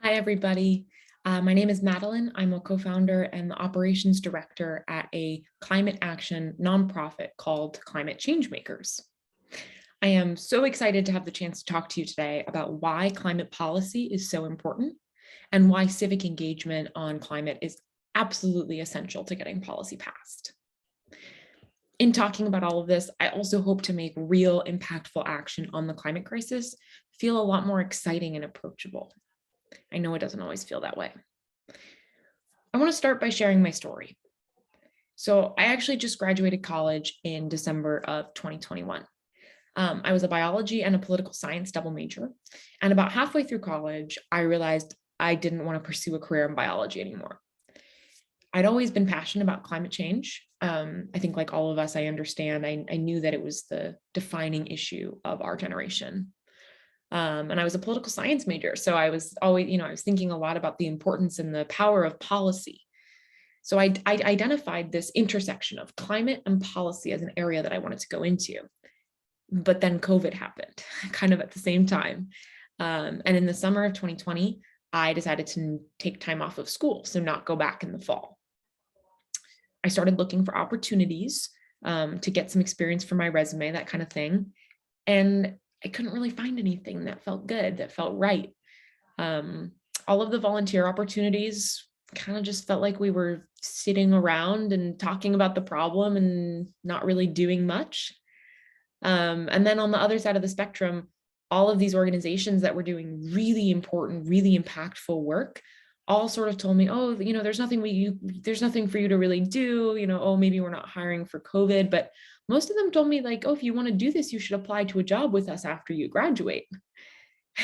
Hi, everybody. My name is Madeline. I'm a co-founder and the operations director at a climate action nonprofit called Climate Changemakers. I am so excited to have the chance to talk to you today about why climate policy is so important and why civic engagement on climate is absolutely essential to getting policy passed. In talking about all of this, I also hope to make real impactful action on the climate crisis feel a lot more exciting and approachable. I know it doesn't always feel that way. I want to start by sharing my story. So I actually just graduated college in December of 2021. I was a biology and a political science double major. And about halfway through college, I realized I didn't want to pursue a career in biology anymore. I'd always been passionate about climate change. I think like all of us, I understand, I knew that it was the defining issue of our generation. And I was a political science major. So I was always, I was thinking a lot about the importance and the power of policy. So I identified this intersection of climate and policy as an area that I wanted to go into. But then COVID happened kind of at the same time. And in the summer of 2020, I decided to take time off of school, so not go back in the fall. I started looking for opportunities to get some experience for my resume, that kind of thing. And I couldn't really find anything that felt good, that felt right. All of the volunteer opportunities kind of just felt like we were sitting around and talking about the problem and not really doing much. And then on the other side of the spectrum, all of these organizations that were doing really important, really impactful work all sort of told me, oh, there's nothing for you to really do, oh, maybe we're not hiring for COVID, but most of them told me like, oh, if you want to do this, you should apply to a job with us after you graduate.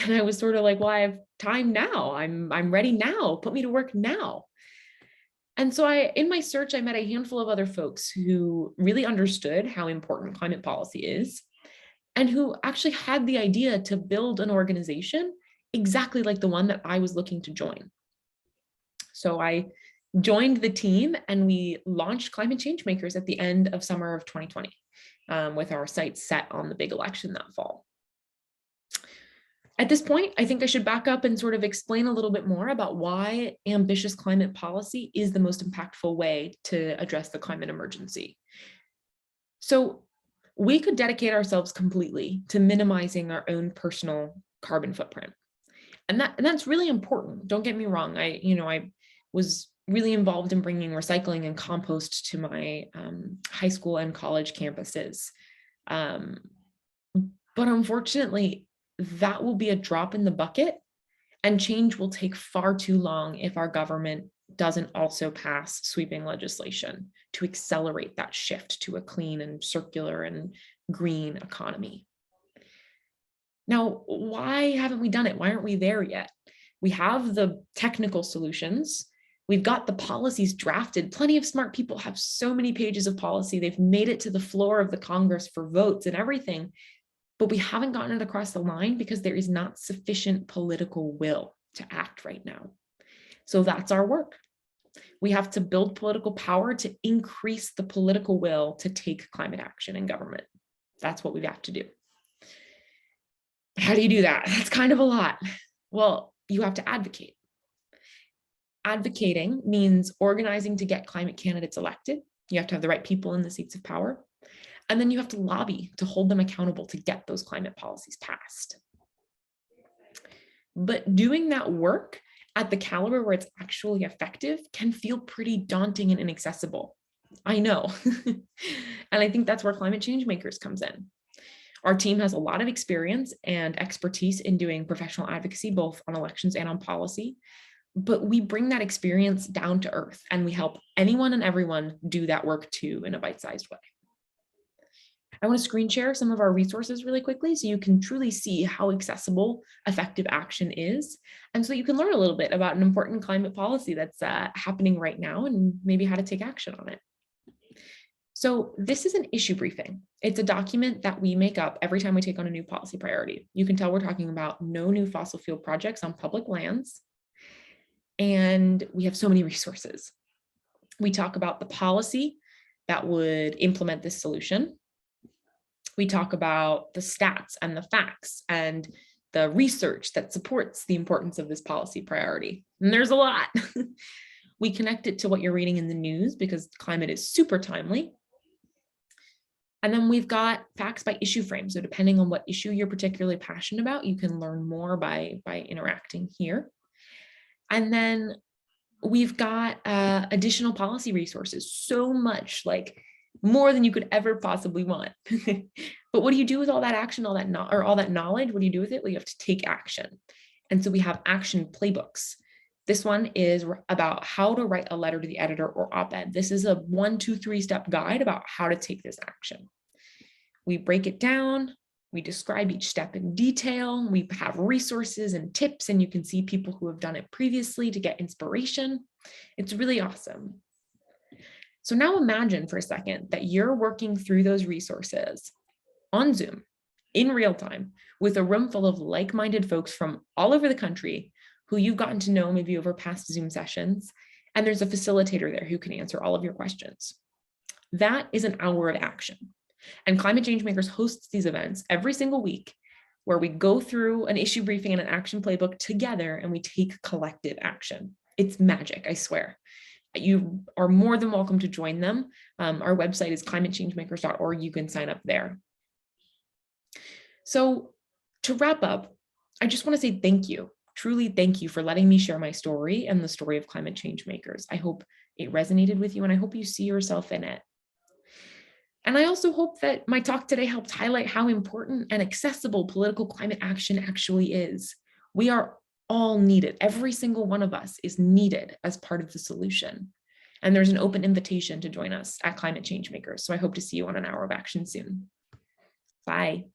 And I was sort of like, well, I have time now. I'm ready now. Put me to work now. And so in my search, I met a handful of other folks who really understood how important climate policy is and who actually had the idea to build an organization exactly like the one that I was looking to join. So I joined the team and we launched Climate Changemakers at the end of summer of 2020 with our sights set on the big election that fall. At this point, I think I should back up and sort of explain a little bit more about why ambitious climate policy is the most impactful way to address the climate emergency. So we could dedicate ourselves completely to minimizing our own personal carbon footprint. And that's really important. Don't get me wrong. I was really involved in bringing recycling and compost to my high school and college campuses. But unfortunately, that will be a drop in the bucket, and change will take far too long if our government doesn't also pass sweeping legislation to accelerate that shift to a clean and circular and green economy. Now, why haven't we done it? Why aren't we there yet? We have the technical solutions. We've got the policies drafted. Plenty of smart people have so many pages of policy. They've made it to the floor of the Congress for votes and everything, but we haven't gotten it across the line because there is not sufficient political will to act right now. So that's our work. We have to build political power to increase the political will to take climate action in government. That's what we've got to do. How do you do that? That's kind of a lot. Well, you have to advocate. Advocating means organizing to get climate candidates elected. You have to have the right people in the seats of power. And then you have to lobby to hold them accountable to get those climate policies passed. But doing that work at the caliber where it's actually effective can feel pretty daunting and inaccessible. I know. And I think that's where Climate Changemakers comes in. Our team has a lot of experience and expertise in doing professional advocacy, both on elections and on policy, but we bring that experience down to earth and we help anyone and everyone do that work too in a bite-sized way. I want to screen share some of our resources really quickly so you can truly see how accessible effective action is. And so you can learn a little bit about an important climate policy that's happening right now and maybe how to take action on it. So this is an issue briefing. It's a document that we make up every time we take on a new policy priority. You can tell we're talking about no new fossil fuel projects on public lands. And we have so many resources. We talk about the policy that would implement this solution. We talk about the stats and the facts and the research that supports the importance of this policy priority. And there's a lot. We connect it to what you're reading in the news because climate is super timely. And then we've got facts by issue frame. So depending on what issue you're particularly passionate about, you can learn more by interacting here. And then we've got additional policy resources, so much, like more than you could ever possibly want. But what do you do with all that action, all that knowledge? What do you do with it? Well, you have to take action. And so we have action playbooks. This one is about how to write a letter to the editor or op-ed. This is a 1, 2, 3 step guide about how to take this action. We break it down. We describe each step in detail. We have resources and tips, and you can see people who have done it previously to get inspiration. It's really awesome. So now imagine for a second that you're working through those resources on Zoom in real time with a room full of like-minded folks from all over the country who you've gotten to know maybe over past Zoom sessions, and there's a facilitator there who can answer all of your questions. That is an hour of action. And Climate Changemakers hosts these events every single week where we go through an issue briefing and an action playbook together and we take collective action. It's magic, I swear. You are more than welcome to join them. Our website is climatechangemakers.org. You can sign up there. So to wrap up, I just want to say thank you, truly thank you for letting me share my story and the story of Climate Changemakers. I hope it resonated with you and I hope you see yourself in it. And I also hope that my talk today helped highlight how important and accessible political climate action actually is. We are all needed. Every single one of us is needed as part of the solution. And there's an open invitation to join us at Climate Changemakers. So I hope to see you on an hour of action soon. Bye.